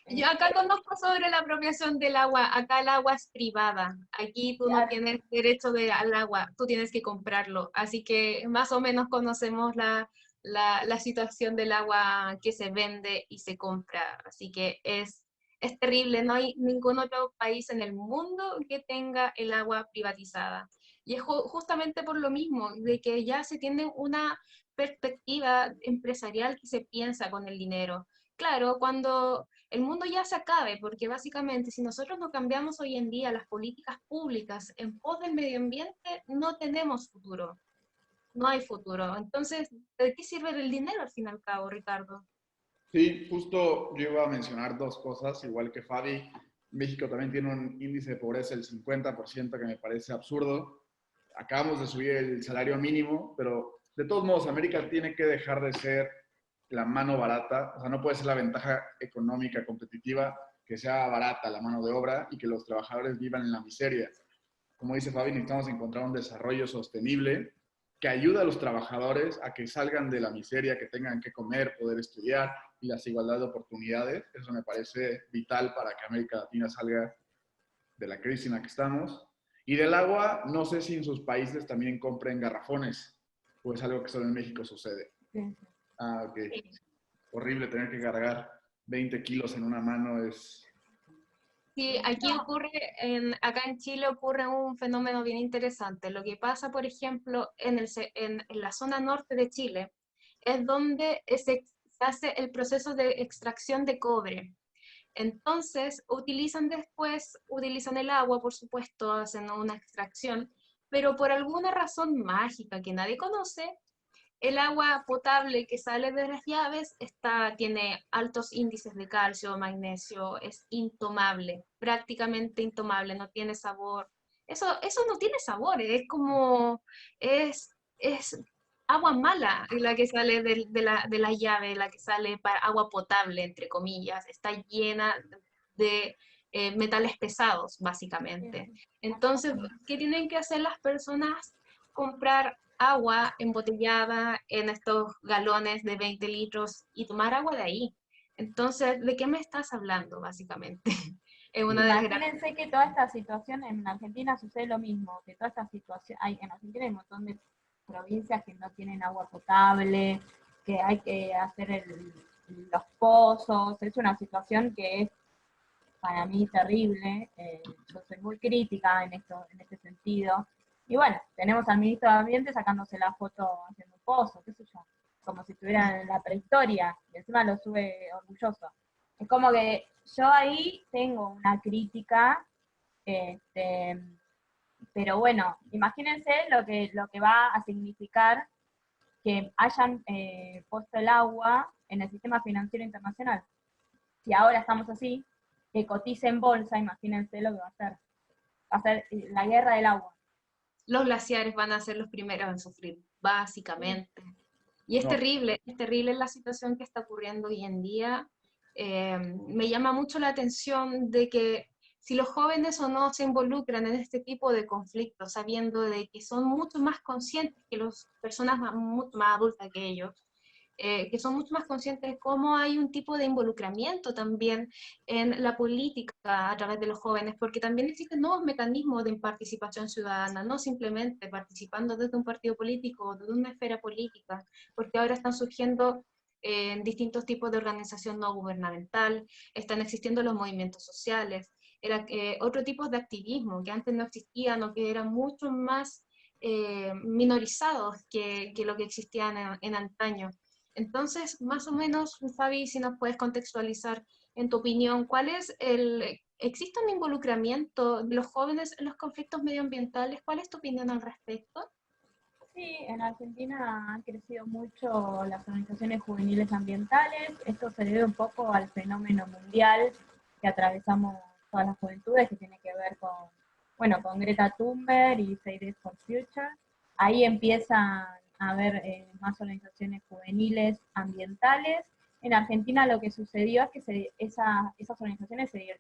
Yo acá conozco sobre la apropiación del agua. Acá el agua es privada. Aquí tú no tienes derecho al agua, tú tienes que comprarlo. Así que más o menos conocemos la situación del agua que se vende y se compra. Así que es terrible. No hay ningún otro país en el mundo que tenga el agua privatizada. Y es justamente por lo mismo, de que ya se tiene una perspectiva empresarial que se piensa con el dinero. Claro, cuando el mundo ya se acabe, porque básicamente si nosotros no cambiamos hoy en día las políticas públicas en pos del medio ambiente, no tenemos futuro. No hay futuro. Entonces, ¿de qué sirve el dinero al fin y al cabo, Ricardo? Sí, justo yo iba a mencionar dos cosas, igual que Fabi. México también tiene un índice de pobreza del 50% que me parece absurdo. Acabamos de subir el salario mínimo, pero de todos modos América tiene que dejar de ser la mano barata, o sea, no puede ser la ventaja económica competitiva que sea barata la mano de obra y que los trabajadores vivan en la miseria. Como dice Fabi, necesitamos encontrar un desarrollo sostenible que ayude a los trabajadores a que salgan de la miseria, que tengan que comer, poder estudiar y las igualdades de oportunidades. Eso me parece vital para que América Latina salga de la crisis en la que estamos. Y del agua, no sé si en sus países también compren garrafones, o es algo que solo en México sucede. Sí. Ah, ok. Horrible tener que cargar 20 kilos en una mano, es... Sí, aquí acá en Chile ocurre un fenómeno bien interesante. Lo que pasa, por ejemplo, en la zona norte de Chile, es donde se hace el proceso de extracción de cobre. Entonces, utilizan el agua, por supuesto, hacen una extracción, pero por alguna razón mágica que nadie conoce, el agua potable que sale de las llaves tiene altos índices de calcio, magnesio, es intomable, prácticamente intomable, no tiene sabor. Eso no tiene sabor, es agua mala la que sale de la llave, la que sale para agua potable, entre comillas, está llena de metales pesados, básicamente. Entonces, ¿qué tienen que hacer las personas? Comprar agua embotellada en estos galones de 20 litros y tomar agua de ahí. Entonces, ¿de qué me estás hablando, básicamente? Es una Imagínense que toda esta situación en Argentina sucede lo mismo, que toda esta situación, en Argentina hay un montón de provincias que no tienen agua potable, que hay que hacer los pozos, es una situación que es para mí terrible, yo soy muy crítica en este sentido, y bueno, tenemos al ministro de Ambiente sacándose la foto haciendo un pozo, qué sé yo, como si estuviera en la prehistoria, y encima lo sube orgulloso. Es como que yo ahí tengo una crítica, pero bueno, imagínense lo que va a significar que hayan puesto el agua en el sistema financiero internacional. Si ahora estamos así, que cotice en bolsa, imagínense lo que va a hacer. Va a ser la guerra del agua. Los glaciares van a ser los primeros en sufrir, básicamente. Y es terrible la situación que está ocurriendo hoy en día. Me llama mucho la atención de que si los jóvenes o no se involucran en este tipo de conflictos, sabiendo de que son mucho más conscientes que las personas mucho más adultas que ellos, que son mucho más conscientes de cómo hay un tipo de involucramiento también en la política a través de los jóvenes, porque también existen nuevos mecanismos de participación ciudadana, no simplemente participando desde un partido político o desde una esfera política, porque ahora están surgiendo distintos tipos de organización no gubernamental, están existiendo los movimientos sociales, otro tipo de activismo que antes no existían o que eran mucho más minorizados que lo que existían en antaño. Entonces, más o menos, Fabi, si nos puedes contextualizar, en tu opinión, ¿existe un involucramiento de los jóvenes en los conflictos medioambientales? ¿Cuál es tu opinión al respecto? Sí, en Argentina han crecido mucho las organizaciones juveniles ambientales. Esto se debe un poco al fenómeno mundial que atravesamos todas las juventudes, que tiene que ver con Greta Thunberg y Fridays for Future. Ahí empiezan a haber más organizaciones juveniles ambientales. En Argentina lo que sucedió es que esas organizaciones se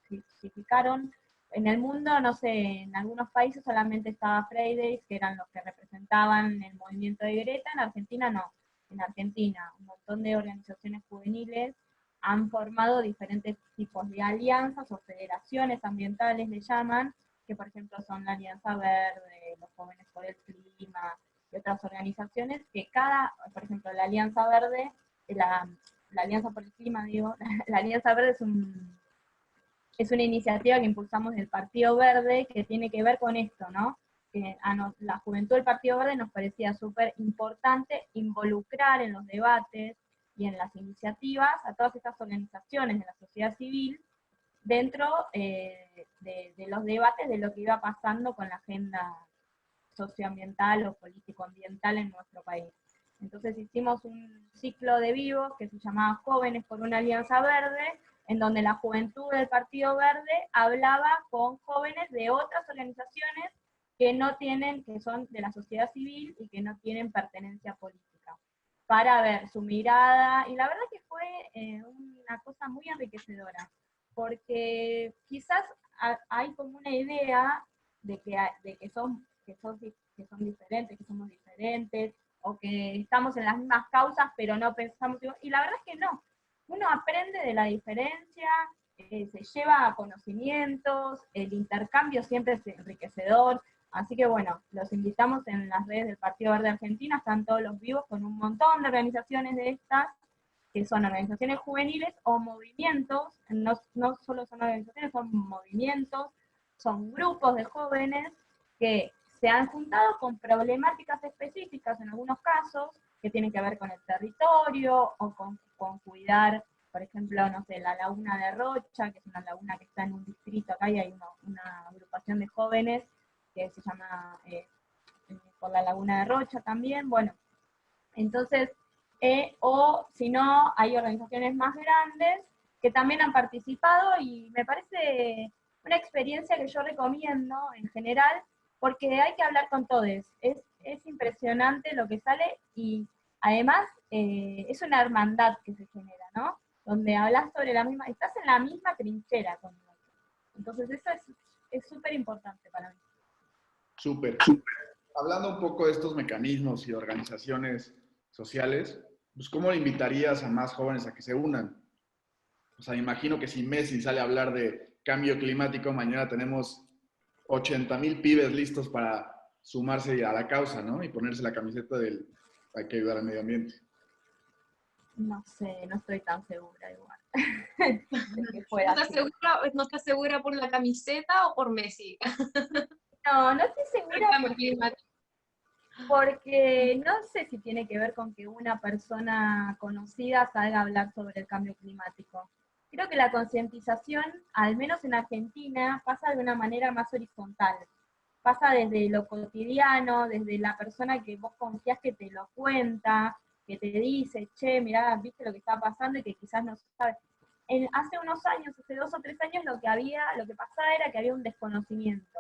diversificaron en el mundo, no sé, en algunos países solamente estaba Fridays, que eran los que representaban el movimiento de Greta, en Argentina no. En Argentina, un montón de organizaciones juveniles han formado diferentes tipos de alianzas o federaciones ambientales, le llaman, que por ejemplo son la Alianza Verde, los Jóvenes por el Clima, y otras organizaciones que por ejemplo, la Alianza Verde, la Alianza por el Clima, digo, la Alianza Verde es una iniciativa que impulsamos del Partido Verde que tiene que ver con esto, ¿no? Que la juventud del Partido Verde nos parecía súper importante involucrar en los debates y en las iniciativas a todas estas organizaciones de la sociedad civil dentro de los debates de lo que iba pasando con la agenda socioambiental o político-ambiental en nuestro país. Entonces hicimos un ciclo de vivos que se llamaba Jóvenes por una Alianza Verde, en donde la juventud del Partido Verde hablaba con jóvenes de otras organizaciones que son de la sociedad civil y que no tienen pertenencia política, para ver su mirada, y la verdad que fue una cosa muy enriquecedora, porque quizás hay como una idea de que son diferentes, que somos diferentes, o que estamos en las mismas causas, pero no pensamos igual, y la verdad es que no. Uno aprende de la diferencia, se lleva conocimientos, el intercambio siempre es enriquecedor, así que bueno, los invitamos en las redes del Partido Verde Argentina, están todos los vivos con un montón de organizaciones de estas, que son organizaciones juveniles o movimientos, no solo son organizaciones, son movimientos, son grupos de jóvenes que se han juntado con problemáticas específicas en algunos casos, que tienen que ver con el territorio o con cuidar, por ejemplo, no sé, la laguna de Rocha, que es una laguna que está en un distrito acá, y hay una agrupación de jóvenes que se llama por la laguna de Rocha también, bueno, entonces, o si no, hay organizaciones más grandes que también han participado, y me parece una experiencia que yo recomiendo en general, porque hay que hablar con todos. Es impresionante lo que sale, y además es una hermandad que se genera, ¿no? Donde hablas sobre estás en la misma trinchera con nosotros. Entonces eso es súper importante para mí. Súper. Hablando un poco de estos mecanismos y organizaciones sociales, pues ¿cómo le invitarías a más jóvenes a que se unan? O sea, imagino que si Messi sale a hablar de cambio climático, mañana tenemos 80,000 pibes listos para sumarse a la causa, ¿no? Y ponerse la camiseta del hay que ayudar al medio ambiente. No sé, no estoy tan segura igual. De que fuera así. ¿No estás segura por la camiseta o por Messi? No estoy segura porque no sé si tiene que ver con que una persona conocida salga a hablar sobre el cambio climático. Creo que la concientización, al menos en Argentina, pasa de una manera más horizontal. Pasa desde lo cotidiano, desde la persona que vos confías que te lo cuenta, que te dice, che, mirá, viste lo que está pasando, y que quizás no sabe. Hace unos años, hace 2 o 3 años, lo que pasaba era que había un desconocimiento.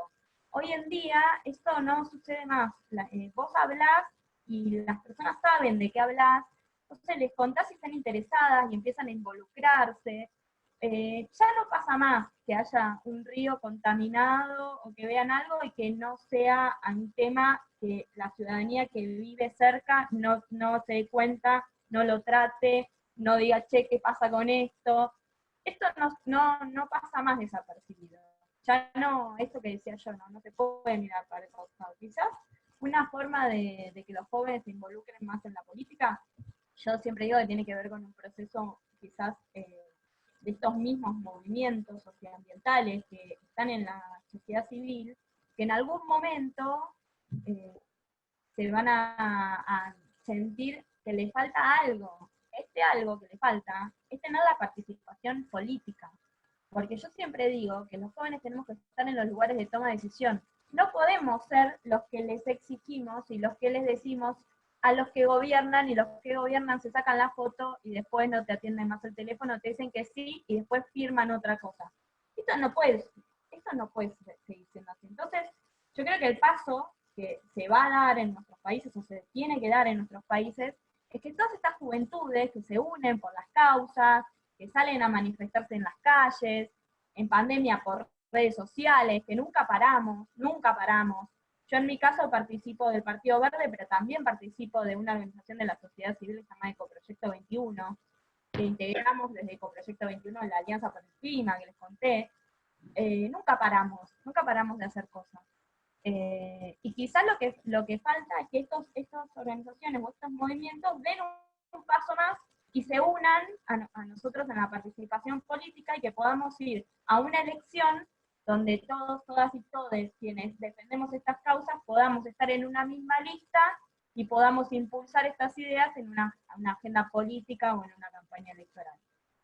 Hoy en día esto no sucede más. Vos hablás y las personas saben de qué hablás, entonces les contás si están interesadas y empiezan a involucrarse. Ya no pasa más que haya un río contaminado o que vean algo y que no sea un tema que la ciudadanía que vive cerca no se dé cuenta, no lo trate, no diga, che, ¿qué pasa con esto? Esto no pasa más desapercibido. Ya no, esto que decía yo, no se puede mirar para el costado. Quizás una forma de que los jóvenes se involucren más en la política, yo siempre digo que tiene que ver con un proceso quizás de estos mismos movimientos socioambientales que están en la sociedad civil, que en algún momento se van a sentir que les falta algo. Algo que le falta es tener la participación política. Porque yo siempre digo que los jóvenes tenemos que estar en los lugares de toma de decisión. No podemos ser los que les exigimos y los que les decimos a los que gobiernan, y los que gobiernan se sacan la foto y después no te atienden más el teléfono, te dicen que sí y después firman otra cosa. Esto no puede seguir siendo así. Entonces, yo creo que el paso que se va a dar en nuestros países, o se tiene que dar en nuestros países, es que todas estas juventudes que se unen por las causas, que salen a manifestarse en las calles, en pandemia por redes sociales, que nunca paramos, nunca paramos. Yo en mi caso participo del Partido Verde, pero también participo de una organización de la sociedad civil llamada Ecoproyecto 21, que integramos desde Ecoproyecto 21 en la Alianza por el Clima, que les conté. Nunca paramos de hacer cosas. Y quizás lo que falta es que estas organizaciones o estos movimientos den un paso más y se unan a nosotros en la participación política y que podamos ir a una elección donde todos, todas y todos quienes defendemos estas causas podamos estar en una misma lista y podamos impulsar estas ideas en una agenda política o en una campaña electoral.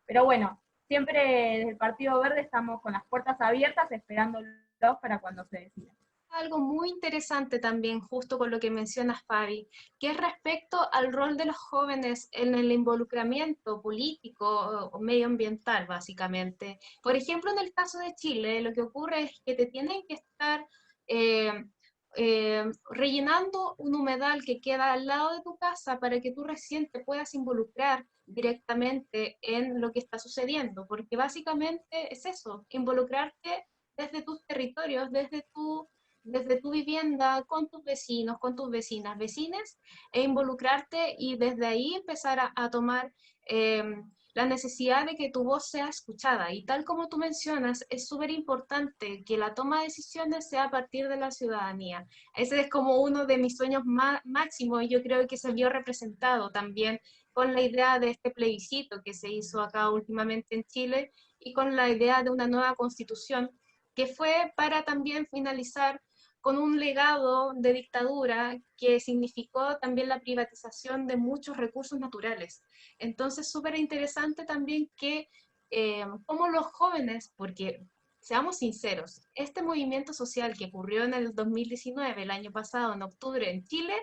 Pero bueno, siempre desde el Partido Verde estamos con las puertas abiertas esperándolos para cuando se decida. Algo muy interesante también, justo con lo que mencionas, Fabi, que es respecto al rol de los jóvenes en el involucramiento político o medioambiental, básicamente. Por ejemplo, en el caso de Chile, lo que ocurre es que te tienen que estar rellenando un humedal que queda al lado de tu casa para que tú recién te puedas involucrar directamente en lo que está sucediendo, porque básicamente es eso, involucrarte desde tus territorios, desde tu vivienda, con tus vecinos, con tus vecinas, vecines, e involucrarte y desde ahí empezar a tomar la necesidad de que tu voz sea escuchada. Y tal como tú mencionas, es súper importante que la toma de decisiones sea a partir de la ciudadanía. Ese es como uno de mis sueños máximos y yo creo que se vio representado también con la idea de este plebiscito que se hizo acá últimamente en Chile y con la idea de una nueva constitución que fue para también finalizar con un legado de dictadura que significó también la privatización de muchos recursos naturales. Entonces, súper interesante también que como los jóvenes, porque seamos sinceros, este movimiento social que ocurrió en el 2019, el año pasado, en octubre, en Chile,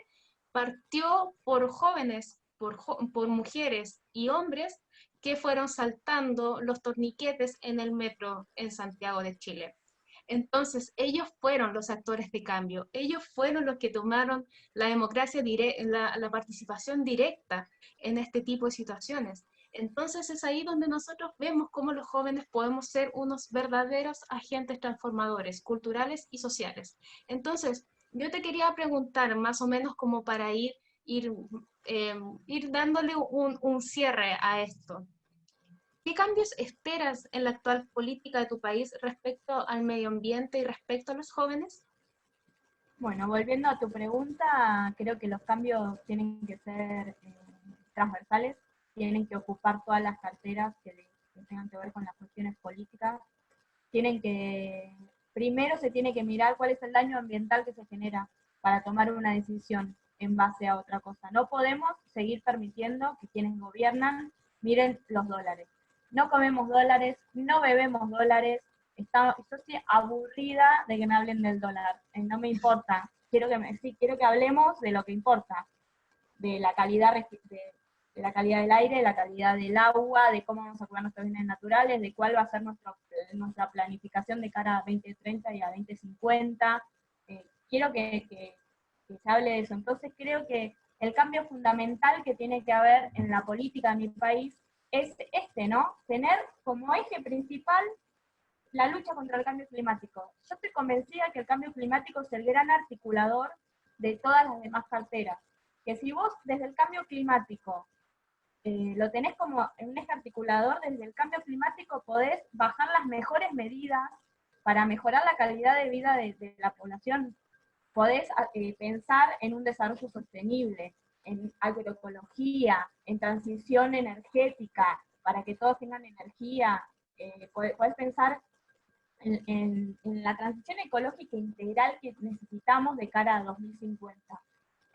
partió por jóvenes, por mujeres y hombres que fueron saltando los torniquetes en el metro en Santiago de Chile. Entonces, ellos fueron los actores de cambio, ellos fueron los que tomaron la democracia, la participación directa en este tipo de situaciones. Entonces, es ahí donde nosotros vemos cómo los jóvenes podemos ser unos verdaderos agentes transformadores, culturales y sociales. Entonces, yo te quería preguntar, más o menos como para ir dándole un cierre a esto. ¿Qué cambios esperas en la actual política de tu país respecto al medio ambiente y respecto a los jóvenes? Bueno, volviendo a tu pregunta, creo que los cambios tienen que ser transversales, tienen que ocupar todas las carteras que tengan que ver con las cuestiones políticas, primero se tiene que mirar cuál es el daño ambiental que se genera para tomar una decisión en base a otra cosa. No podemos seguir permitiendo que quienes gobiernan miren los dólares. No comemos dólares, no bebemos dólares. Yo estoy aburrida de que me hablen del dólar. No me importa. Quiero que hablemos de lo que importa, de la calidad de la calidad del aire, de la calidad del agua, de cómo vamos a cuidar nuestros bienes naturales, de cuál va a ser nuestra planificación de cara a 2030 y a 2050. Quiero que se hable de eso. Entonces creo que el cambio fundamental que tiene que haber en la política de mi país es ¿no? Tener como eje principal la lucha contra el cambio climático. Yo estoy convencida que el cambio climático es el gran articulador de todas las demás carteras. Que si vos desde el cambio climático lo tenés como un eje articulador, desde el cambio climático podés bajar las mejores medidas para mejorar la calidad de vida de la población. Podés pensar en un desarrollo sostenible, en agroecología, en transición energética, para que todos tengan energía. Podés pensar en la transición ecológica integral que necesitamos de cara a 2050.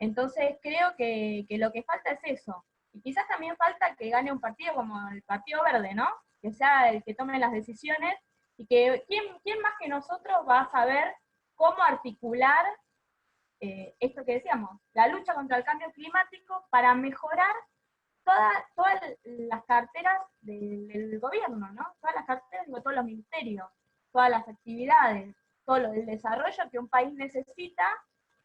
Entonces creo que lo que falta es eso. Y quizás también falta que gane un partido como el Partido Verde, ¿no? Que sea el que tome las decisiones y que ¿quién más que nosotros va a saber cómo articular esto que decíamos, la lucha contra el cambio climático para mejorar todas las carteras del gobierno, ¿no? Todas las carteras, todos los ministerios, todas las actividades, todo el desarrollo que un país necesita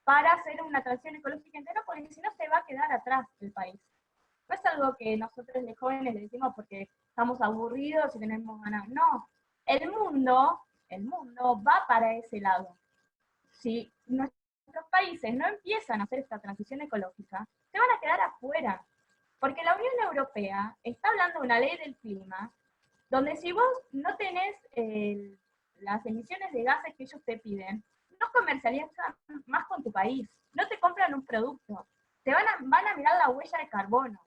para hacer una transición ecológica entera, porque si no se va a quedar atrás el país. No es algo que nosotros de jóvenes le decimos porque estamos aburridos y tenemos ganas. No, el mundo el mundo va para ese lado. Si nuestros países no empiezan a hacer esta transición ecológica, se van a quedar afuera. Porque la Unión Europea está hablando de una ley del clima, donde si vos no tenés las emisiones de gases que ellos te piden, no comercializan más con tu país, no te compran un producto, van a mirar la huella de carbono.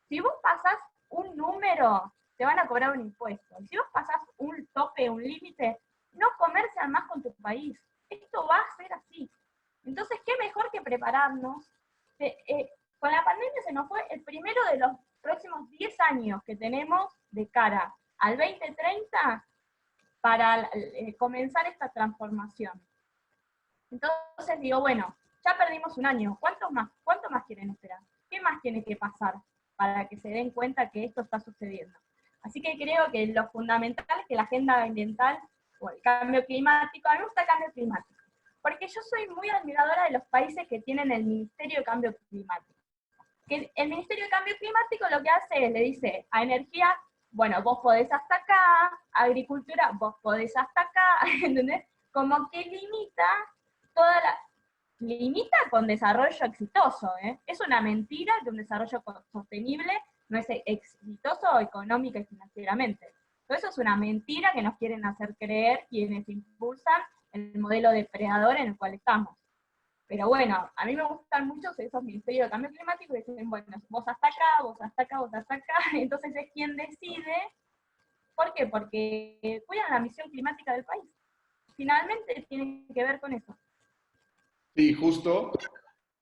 Si vos pasás un número, te van a cobrar un impuesto. Y si vos pasás un tope, un límite, no comercian más con tu país. Esto va a ser así. Entonces, ¿qué mejor que prepararnos? Con la pandemia se nos fue el primero de los próximos 10 años que tenemos de cara al 2030 para comenzar esta transformación. Entonces digo, bueno, ya perdimos un año, ¿cuánto más quieren esperar? ¿Qué más tiene que pasar para que se den cuenta que esto está sucediendo? Así que creo que lo fundamental es que la agenda ambiental o el cambio climático, a mí me gusta el cambio climático, porque yo soy muy admiradora de los países que tienen el Ministerio de Cambio Climático. Que el Ministerio de Cambio Climático lo que hace es, le dice a energía, bueno, vos podés hasta acá, agricultura, vos podés hasta acá, ¿entendés? Como que limita con desarrollo exitoso, ¿eh? Es una mentira que un desarrollo sostenible no es exitoso económica y financieramente. Todo eso es una mentira que nos quieren hacer creer quienes impulsan el modelo depredador en el cual estamos. Pero bueno, a mí me gustan mucho esos ministerios de cambio climático que dicen, bueno, vos hasta acá, vos hasta acá, vos hasta acá, entonces es quien decide. ¿Por qué? Porque cuidan la misión climática del país. Finalmente tiene que ver con eso. Sí, justo.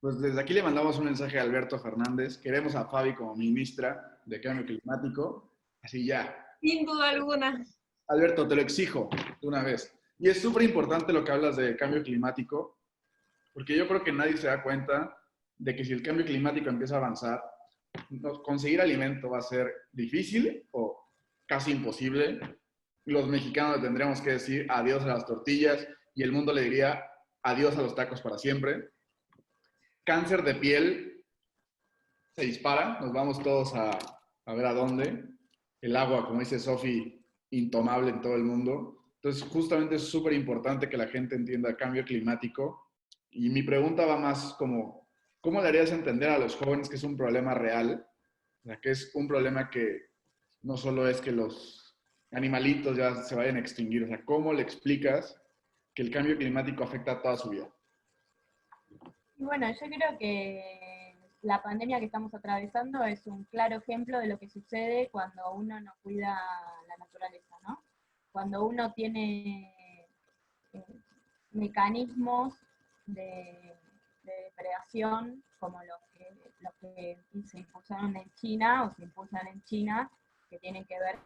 Pues desde aquí le mandamos un mensaje a Alberto Fernández. Queremos a Fabi como ministra de Cambio Climático. Así ya. Sin duda alguna. Alberto, te lo exijo de una vez. Y es súper importante lo que hablas de cambio climático, porque yo creo que nadie se da cuenta de que si el cambio climático empieza a avanzar, conseguir alimento va a ser difícil o casi imposible. Los mexicanos tendremos que decir adiós a las tortillas y el mundo le diría adiós a los tacos para siempre. Cáncer de piel se dispara, nos vamos todos a ver a dónde. El agua, como dice Sofi, intomable en todo el mundo. Entonces, justamente es súper importante que la gente entienda el cambio climático. Y mi pregunta va más como, ¿cómo le harías entender a los jóvenes que es un problema real? O sea, que es un problema que no solo es que los animalitos ya se vayan a extinguir. O sea, ¿cómo le explicas que el cambio climático afecta a toda su vida? Y bueno, yo creo que la pandemia que estamos atravesando es un claro ejemplo de lo que sucede cuando uno no cuida la naturaleza, ¿no? Cuando uno tiene mecanismos de depredación como los que se impulsaron en China o se impulsan en China, que tienen que ver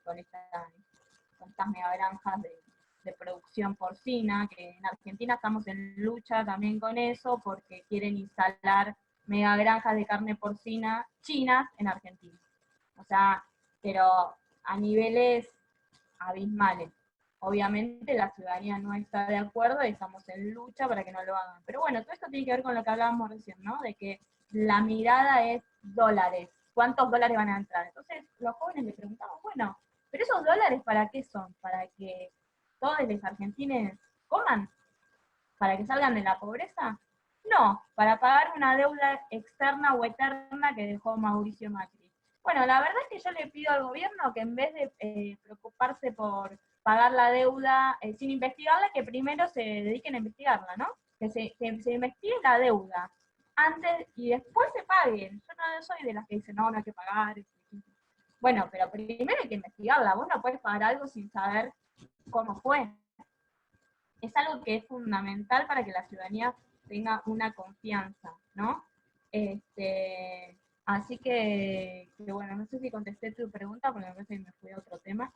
con estas megagranjas de producción porcina, que en Argentina estamos en lucha también con eso, porque quieren instalar megagranjas de carne porcina chinas en Argentina. O sea, pero a niveles abismales. Obviamente la ciudadanía no está de acuerdo y estamos en lucha para que no lo hagan. Pero bueno, todo esto tiene que ver con lo que hablábamos recién, ¿no? De que la mirada es dólares. ¿Cuántos dólares van a entrar? Entonces los jóvenes le preguntamos, bueno, ¿pero esos dólares para qué son? ¿Para que todos los argentinos coman? ¿Para que salgan de la pobreza? No, para pagar una deuda externa o eterna que dejó Mauricio Macri. Bueno, la verdad es que yo le pido al gobierno que en vez de preocuparse por pagar la deuda sin investigarla, que primero se dediquen a investigarla, ¿no? Que se investigue la deuda antes y después se paguen. Yo no soy de las que dicen, no hay que pagar. Bueno, pero primero hay que investigarla. Vos no podés pagar algo sin saber cómo fue. Es algo que es fundamental para que la ciudadanía tenga una confianza, ¿no? Así que, bueno, no sé si contesté tu pregunta, porque me parece que me fui a otro tema.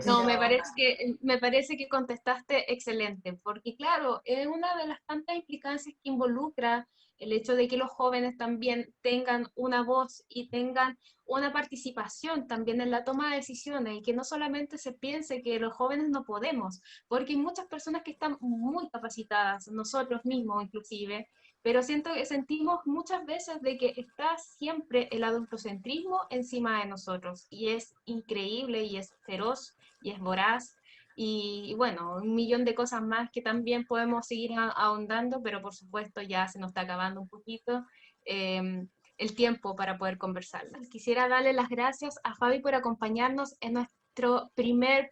No, me parece que contestaste excelente, porque claro, es una de las tantas implicancias que involucra el hecho de que los jóvenes también tengan una voz y tengan una participación también en la toma de decisiones, y que no solamente se piense que los jóvenes no podemos, porque hay muchas personas que están muy capacitadas, nosotros mismos inclusive, pero sentimos muchas veces de que está siempre el adultocentrismo encima de nosotros, y es increíble, y es feroz, y es voraz, y bueno, un millón de cosas más que también podemos seguir ahondando, pero por supuesto ya se nos está acabando un poquito el tiempo para poder conversarlas. Quisiera darle las gracias a Fabi por acompañarnos en nuestro primer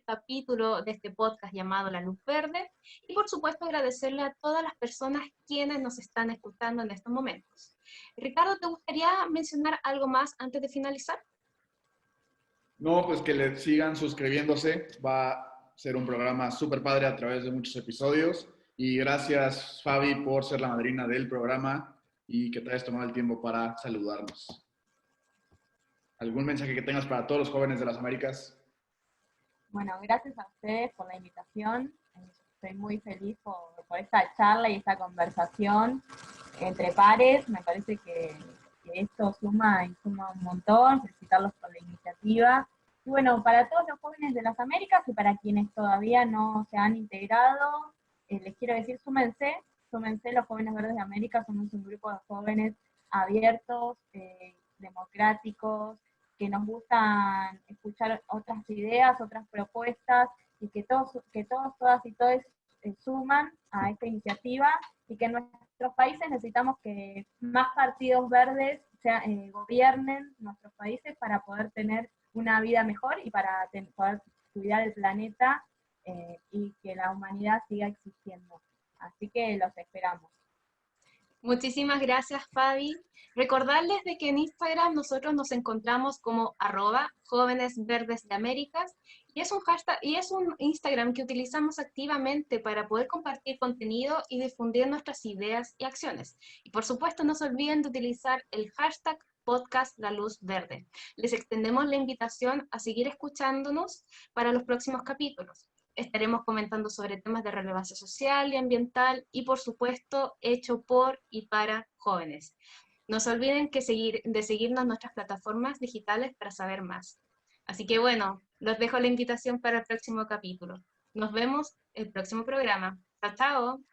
capítulo de este podcast llamado La Luz Verde, y por supuesto agradecerle a todas las personas quienes nos están escuchando en estos momentos. Ricardo, ¿te gustaría mencionar algo más antes de finalizar? No, pues que le sigan suscribiéndose. Va a ser un programa súper padre a través de muchos episodios. Y gracias, Fabi, por ser la madrina del programa y que te hayas tomado el tiempo para saludarnos. ¿Algún mensaje que tengas para todos los jóvenes de las Américas? Bueno, gracias a ustedes por la invitación. Estoy muy feliz por esta charla y esta conversación entre pares. Me parece que esto suma un montón, felicitarlos por la iniciativa. Y bueno, para todos los jóvenes de las Américas y para quienes todavía no se han integrado, les quiero decir, súmense los jóvenes verdes de América. Somos un grupo de jóvenes abiertos, democráticos, que nos gustan escuchar otras ideas, otras propuestas, y que todos, todas y todos suman a esta iniciativa, y que en nuestros países necesitamos que más partidos verdes gobiernen nuestros países para poder tener una vida mejor y para poder cuidar el planeta y que la humanidad siga existiendo. Así que los esperamos. Muchísimas gracias, Fabi. Recordarles de que en Instagram nosotros nos encontramos como @jóvenesverdesdeaméricas, y es un hashtag, y es un Instagram que utilizamos activamente para poder compartir contenido y difundir nuestras ideas y acciones. Y por supuesto no se olviden de utilizar el hashtag podcast La Luz Verde. Les extendemos la invitación a seguir escuchándonos para los próximos capítulos. Estaremos comentando sobre temas de relevancia social y ambiental, y por supuesto hecho por y para jóvenes. No se olviden de seguirnos en nuestras plataformas digitales para saber más. Así que bueno, los dejo la invitación para el próximo capítulo. Nos vemos el próximo programa. Chao, chao.